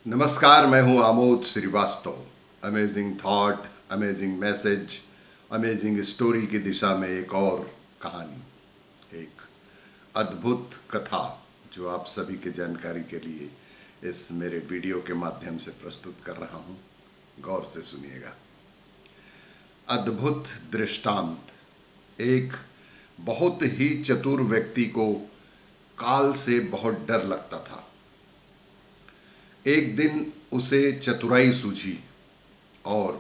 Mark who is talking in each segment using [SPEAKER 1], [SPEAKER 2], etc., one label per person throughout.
[SPEAKER 1] नमस्कार, मैं हूं Amod Srivastava. Amazing thought, amazing message, amazing story की दिशा में एक और कहानी, एक अद्भुत कथा जो आप सभी के जानकारी के लिए इस मेरे वीडियो के माध्यम से प्रस्तुत कर रहा हूं। गौर से सुनिएगा। अद्भुत दृष्टांत। एक बहुत ही चतुर व्यक्ति को काल से बहुत डर लगता था। एक दिन उसे चतुराई सूझी और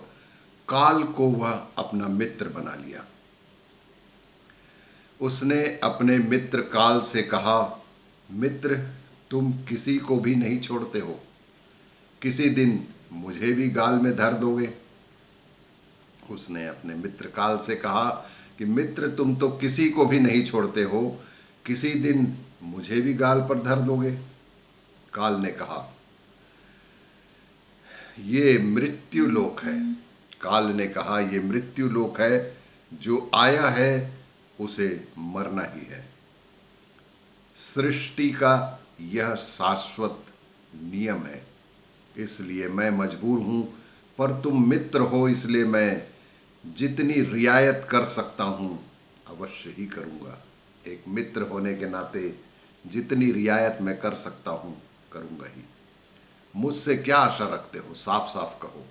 [SPEAKER 1] काल को वह अपना मित्र बना लिया। उसने अपने मित्र काल से कहा, मित्र, तुम किसी को भी नहीं छोड़ते हो, किसी दिन मुझे भी गाल में धर दोगे। उसने अपने मित्र काल से कहा कि मित्र, तुम तो किसी को भी नहीं छोड़ते हो, किसी दिन मुझे भी गाल पर धर दोगे। काल ने कहा, ये मृत्यु लोक है। काल ने कहा, ये मृत्यु लोक है, जो आया है उसे मरना ही है। सृष्टि का यह शाश्वत नियम है, इसलिए मैं मजबूर हूं, पर तुम मित्र हो इसलिए मैं जितनी रियायत कर सकता हूं अवश्य ही करूंगा। एक मित्र होने के नाते जितनी रियायत मैं कर सकता हूं करूंगा ही। मुझसे क्या आशा रखते हो, साफ साफ कहो।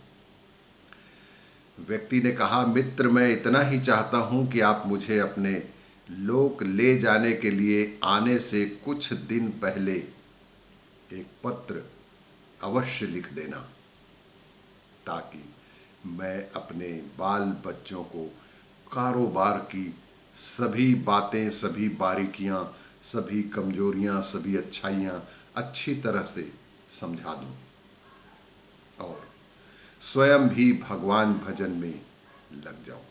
[SPEAKER 1] व्यक्ति ने कहा, मित्र, मैं इतना ही चाहता हूं कि आप मुझे अपने लोक ले जाने के लिए आने से कुछ दिन पहले एक पत्र अवश्य लिख देना, ताकि मैं अपने बाल बच्चों को कारोबार की सभी बातें, सभी बारीकियां, सभी कमजोरियां, सभी अच्छाइयां अच्छी तरह से समझा दूं और स्वयं भी भगवान भजन में लग जाऊं।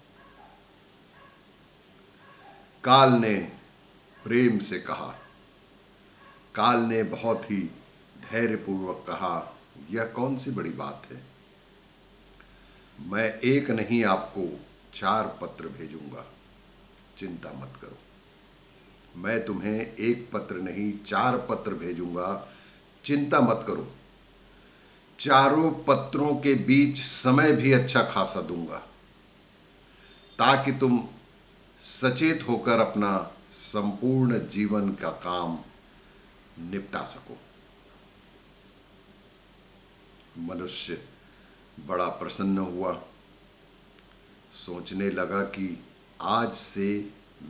[SPEAKER 1] काल ने प्रेम से कहा। काल ने बहुत ही धैर्यपूर्वक कहा, यह कौन सी बड़ी बात है, मैं एक नहीं आपको 4 पत्र भेजूंगा, चिंता मत करो। मैं तुम्हें एक पत्र नहीं 4 पत्र भेजूंगा, चिंता मत करो। चारों पत्रों के बीच समय भी अच्छा खासा दूंगा, ताकि तुम सचेत होकर अपना संपूर्ण जीवन का काम निपटा सको। मनुष्य बड़ा प्रसन्न हुआ, सोचने लगा कि आज से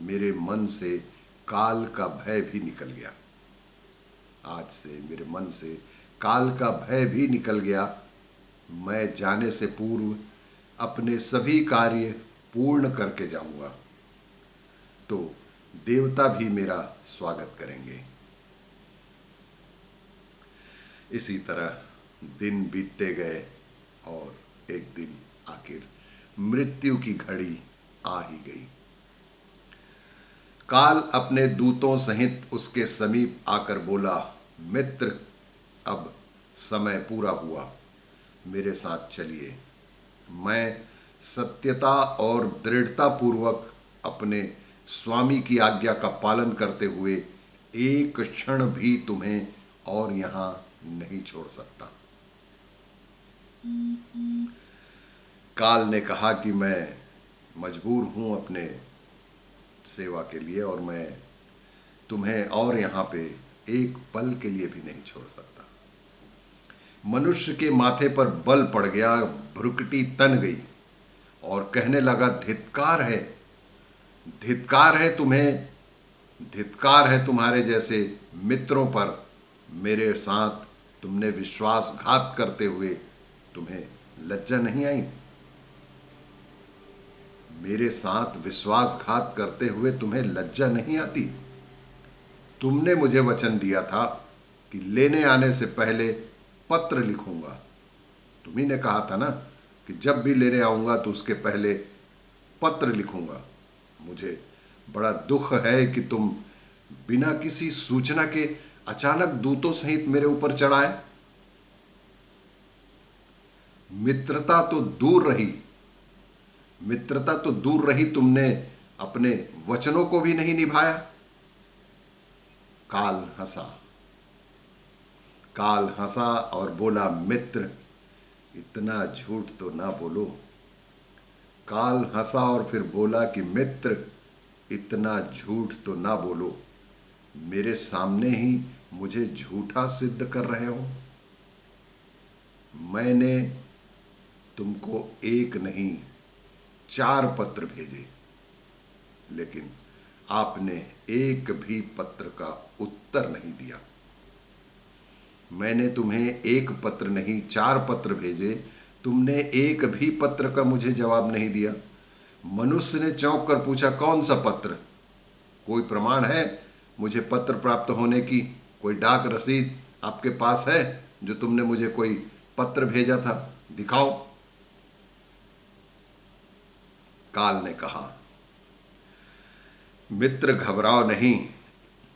[SPEAKER 1] मेरे मन से काल का भय भी निकल गया। आज से मेरे मन से काल का भय भी निकल गया। मैं जाने से पूर्व अपने सभी कार्य पूर्ण करके जाऊंगा, तो देवता भी मेरा स्वागत करेंगे। इसी तरह दिन बीतते गए और एक दिन आखिर मृत्यु की घड़ी आ ही गई। काल अपने दूतों सहित उसके समीप आकर बोला, मित्र, अब समय पूरा हुआ, मेरे साथ चलिए। मैं सत्यता और दृढ़ता पूर्वक अपने स्वामी की आज्ञा का पालन करते हुए एक क्षण भी तुम्हें और यहां नहीं छोड़ सकता। काल ने कहा कि मैं मजबूर हूं अपने सेवा के लिए और मैं तुम्हें और यहाँ पे एक पल के लिए भी नहीं छोड़ सकता। मनुष्य के माथे पर बल पड़ गया, भ्रुकुटी तन गई और कहने लगा, धिक्कार है, धिक्कार है तुम्हें, धिक्कार है तुम्हारे जैसे मित्रों पर। मेरे साथ तुमने विश्वासघात करते हुए तुम्हें लज्जा नहीं आई? मेरे साथ विश्वासघात करते हुए तुम्हें लज्जा नहीं आती? तुमने मुझे वचन दिया था कि लेने आने से पहले पत्र लिखूंगा। तुम्ही ने कहा था ना कि जब भी लेने आऊंगा तो उसके पहले पत्र लिखूंगा। मुझे बड़ा दुख है कि तुम बिना किसी सूचना के अचानक दूतों सहित मेरे ऊपर चढ़ाए। मित्रता तो दूर रही, मित्रता तो दूर रही, तुमने अपने वचनों को भी नहीं निभाया। काल हंसा। काल हंसा और बोला, मित्र इतना झूठ तो ना बोलो। काल हंसा और फिर बोला कि मित्र इतना झूठ तो ना बोलो, मेरे सामने ही मुझे झूठा सिद्ध कर रहे हो। मैंने तुमको एक नहीं 4 पत्र भेजे, लेकिन आपने एक भी पत्र का उत्तर नहीं दिया। मैंने तुम्हें एक पत्र नहीं 4 पत्र भेजे, तुमने एक भी पत्र का मुझे जवाब नहीं दिया। मनुष्य ने चौंक कर पूछा, कौन सा पत्र? कोई प्रमाण है मुझे पत्र प्राप्त होने की? कोई डाक रसीद आपके पास है जो तुमने मुझे कोई पत्र भेजा था? दिखाओ। काल ने कहा, मित्र घबराओ नहीं,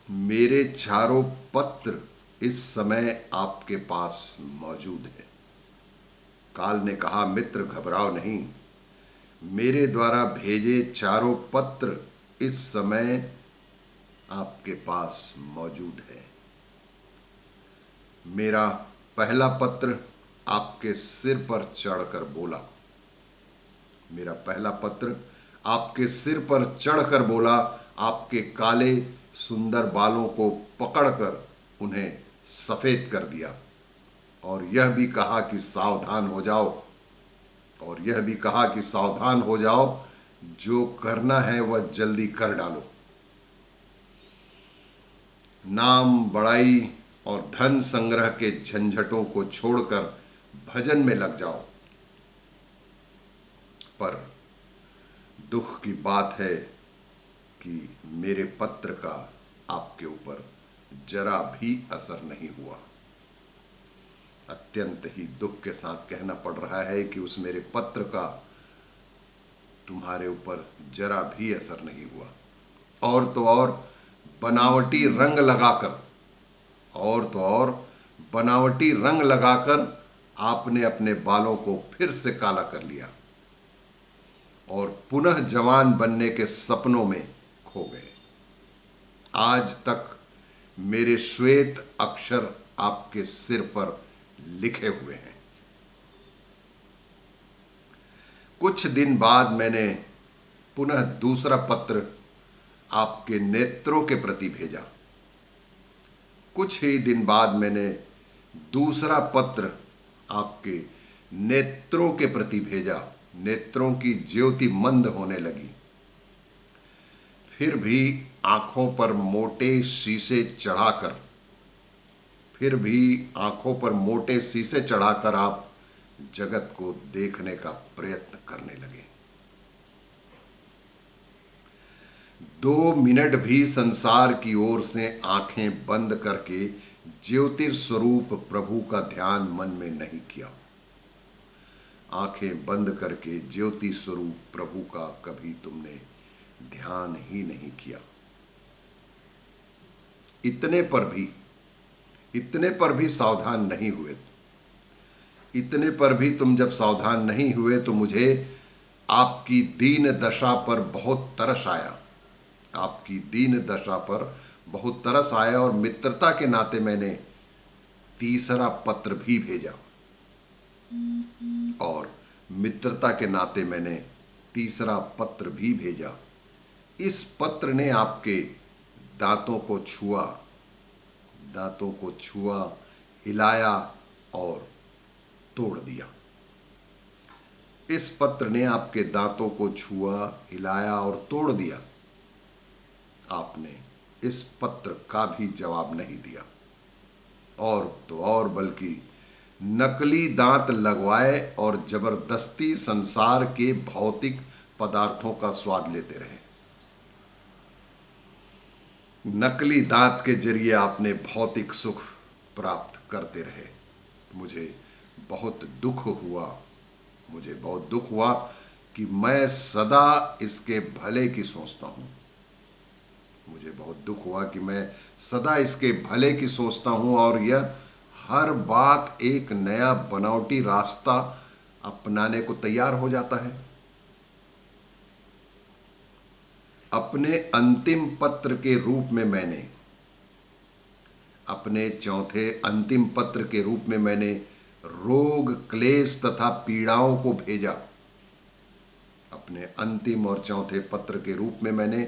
[SPEAKER 1] मेरे चारों पत्र इस समय आपके पास मौजूद है। काल ने कहा, मित्र घबराओ नहीं, मेरे द्वारा भेजे चारों पत्र इस समय आपके पास मौजूद है। मेरा पहला पत्र आपके सिर पर चढ़कर बोला, मेरा पहला पत्र आपके सिर पर चढ़कर बोला, आपके काले सुंदर बालों को पकड़कर उन्हें सफेद कर दिया, और यह भी कहा कि सावधान हो जाओ, और यह भी कहा कि सावधान हो जाओ, जो करना है वह जल्दी कर डालो। नाम बड़ाई और धन संग्रह के झंझटों को छोड़कर भजन में लग जाओ। पर दुख की बात है कि मेरे पत्र का आपके ऊपर जरा भी असर नहीं हुआ। अत्यंत ही दुख के साथ कहना पड़ रहा है कि उस मेरे पत्र का तुम्हारे ऊपर जरा भी असर नहीं हुआ। और तो और बनावटी रंग लगाकर, और तो और बनावटी रंग लगाकर आपने अपने बालों को फिर से काला कर लिया और पुनः जवान बनने के सपनों में खो गए। आज तक मेरे श्वेत अक्षर आपके सिर पर लिखे हुए हैं। कुछ दिन बाद मैंने पुनः दूसरा पत्र आपके नेत्रों के प्रति भेजा। कुछ ही दिन बाद मैंने दूसरा पत्र आपके नेत्रों के प्रति भेजा। नेत्रों की ज्योति मंद होने लगी। फिर भी आंखों पर मोटे शीशे चढ़ाकर, फिर भी आंखों पर मोटे शीशे चढ़ाकर आप जगत को देखने का प्रयत्न करने लगे। 2 मिनट भी संसार की ओर से आंखें बंद करके ज्योतिर्स्वरूप प्रभु का ध्यान मन में नहीं किया। आंखें बंद करके ज्योति स्वरूप प्रभु का कभी तुमने ध्यान ही नहीं किया। इतने पर भी सावधान नहीं हुए। इतने पर भी तुम जब सावधान नहीं हुए तो मुझे आपकी दीन दशा पर बहुत तरस आया। आपकी दीन दशा पर बहुत तरस आया और मित्रता के नाते मैंने तीसरा पत्र भी भेजा। और मित्रता के नाते मैंने तीसरा पत्र भी भेजा। इस पत्र ने आपके दांतों को छुआ, हिलाया और तोड़ दिया। इस पत्र ने आपके दांतों को छुआ, हिलाया और तोड़ दिया। आपने इस पत्र का भी जवाब नहीं दिया, और तो और बल्कि नकली दांत लगवाए और जबरदस्ती संसार के भौतिक पदार्थों का स्वाद लेते रहे। नकली दांत के जरिए आपने भौतिक सुख प्राप्त करते रहे। मुझे बहुत दुख हुआ कि मैं सदा इसके भले की सोचता हूँ। मुझे बहुत दुख हुआ कि मैं सदा इसके भले की सोचता हूँ और यह हर बात एक नया बनावटी रास्ता अपनाने को तैयार हो जाता है। अपने अंतिम पत्र के रूप में मैंने अपने चौथे अंतिम पत्र के रूप में मैंने रोग, क्लेश तथा पीड़ाओं को भेजा। अपने अंतिम और चौथे पत्र के रूप में मैंने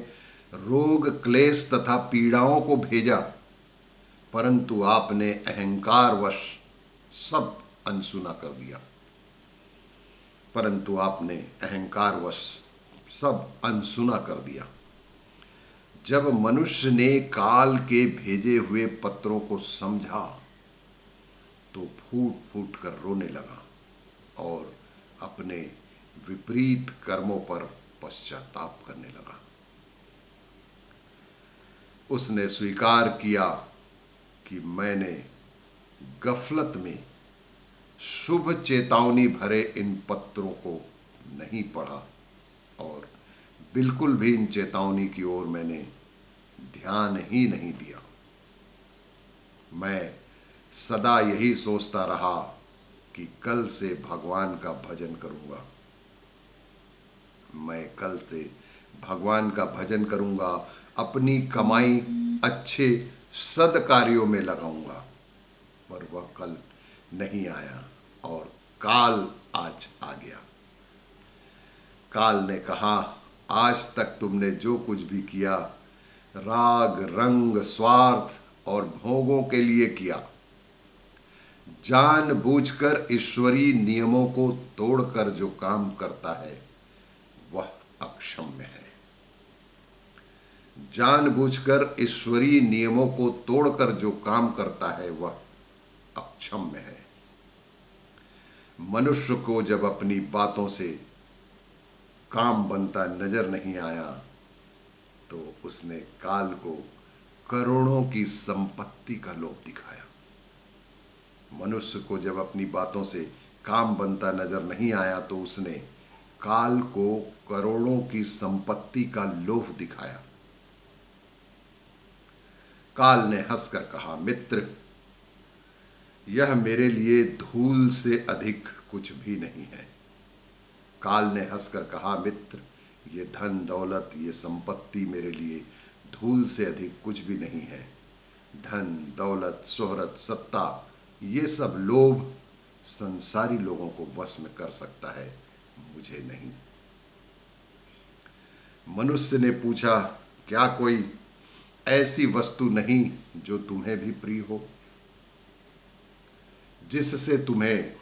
[SPEAKER 1] रोग, क्लेश तथा पीड़ाओं को भेजा, परंतु आपने अहंकारवश सब अनसुना कर दिया। परंतु आपने अहंकारवश सब अनसुना कर दिया। जब मनुष्य ने काल के भेजे हुए पत्रों को समझा तो फूट फूट कर रोने लगा और अपने विपरीत कर्मों पर पश्चाताप करने लगा। उसने स्वीकार किया कि मैंने गफलत में शुभ चेतावनी भरे इन पत्रों को नहीं पढ़ा और बिल्कुल भी इन चेतावनी की ओर मैंने ध्यान ही नहीं दिया। मैं सदा यही सोचता रहा कि कल से भगवान का भजन करूंगा, मैं कल से भगवान का भजन करूंगा, अपनी कमाई अच्छे सद्कार्यों में लगाऊंगा। पर वह कल नहीं आया और काल आज आ गया। काल ने कहा, आज तक तुमने जो कुछ भी किया राग, रंग, स्वार्थ और भोगों के लिए किया। जानबूझकर ईश्वरीय नियमों को तोड़कर जो काम करता है वह अक्षम्य है। जानबूझकर ईश्वरीय नियमों को तोड़कर जो काम करता है वह अक्षम्य है। मनुष्य को जब अपनी बातों से काम बनता नजर नहीं आया तो उसने काल को करोड़ों की संपत्ति का लोभ दिखाया। मनुष्य को जब अपनी बातों से काम बनता नजर नहीं आया तो उसने काल को करोड़ों की संपत्ति का लोभ दिखाया। काल ने हंसकर कहा, मित्र, यह मेरे लिए धूल से अधिक कुछ भी नहीं है। काल ने हंसकर कहा, मित्र, ये धन दौलत, ये संपत्ति मेरे लिए धूल से अधिक कुछ भी नहीं है। धन दौलत, शोहरत, सत्ता, ये सब लोभ संसारी लोगों को वश में कर सकता है, मुझे नहीं। मनुष्य ने पूछा, क्या कोई ऐसी वस्तु नहीं जो तुम्हें भी प्रिय हो, जिससे तुम्हें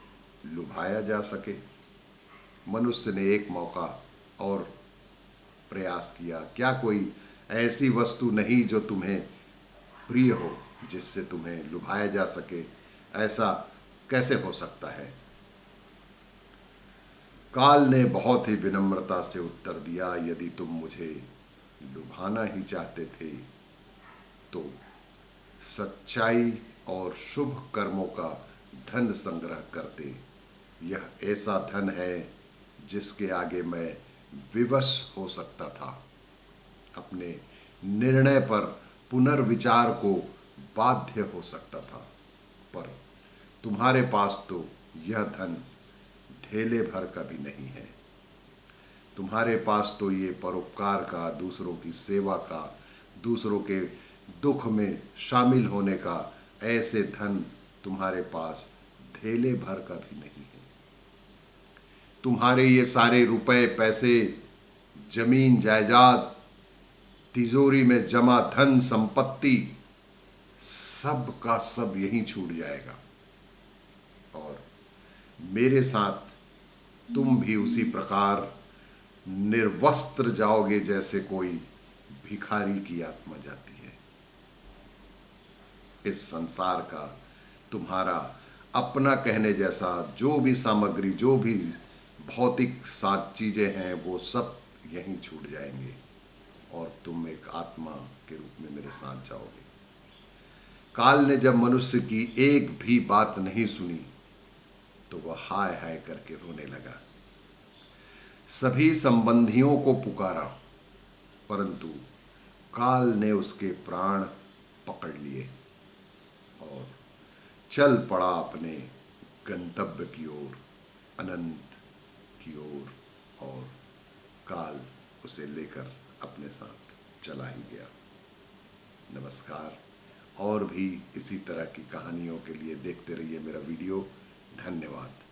[SPEAKER 1] लुभाया जा सके? मनुष्य ने एक मौका और प्रयास किया, क्या कोई ऐसी वस्तु नहीं जो तुम्हें प्रिय हो, जिससे तुम्हें लुभाया जा सके? ऐसा कैसे हो सकता है? काल ने बहुत ही विनम्रता से उत्तर दिया, यदि तुम मुझे लुभाना ही चाहते थे तो सच्चाई और शुभ कर्मों का धन संग्रह करते। यह ऐसा धन है जिसके आगे मैं विवश हो सकता था, अपने निर्णय पर पुनर्विचार को बाध्य हो सकता था। पर तुम्हारे पास तो यह धन धेले भर का भी नहीं है। तुम्हारे पास तो ये परोपकार का, दूसरों की सेवा का, दूसरों के दुख में शामिल होने का ऐसे धन तुम्हारे पास धेले भर का भी नहीं है। तुम्हारे ये सारे रुपए, पैसे, जमीन जायदाद, तिजोरी में जमा धन संपत्ति, सब का सब यहीं छूट जाएगा और मेरे साथ तुम भी उसी प्रकार निर्वस्त्र जाओगे जैसे कोई भिखारी की आत्मा जाती है। इस संसार का तुम्हारा अपना कहने जैसा जो भी सामग्री, जो भी भौतिक सात चीजें हैं, वो सब यहीं छूट जाएंगे और तुम एक आत्मा के रूप में मेरे साथ जाओगे। काल ने जब मनुष्य की एक भी बात नहीं सुनी तो वह हाय हाय करके रोने लगा। सभी संबंधियों को पुकारा, परंतु काल ने उसके प्राण पकड़ लिए और चल पड़ा अपने गंतव्य की ओर, अनंत की ओर, और काल उसे लेकर अपने साथ चला ही गया। नमस्कार। और भी इसी तरह की कहानियों के लिए देखते रहिए मेरा वीडियो। धन्यवाद।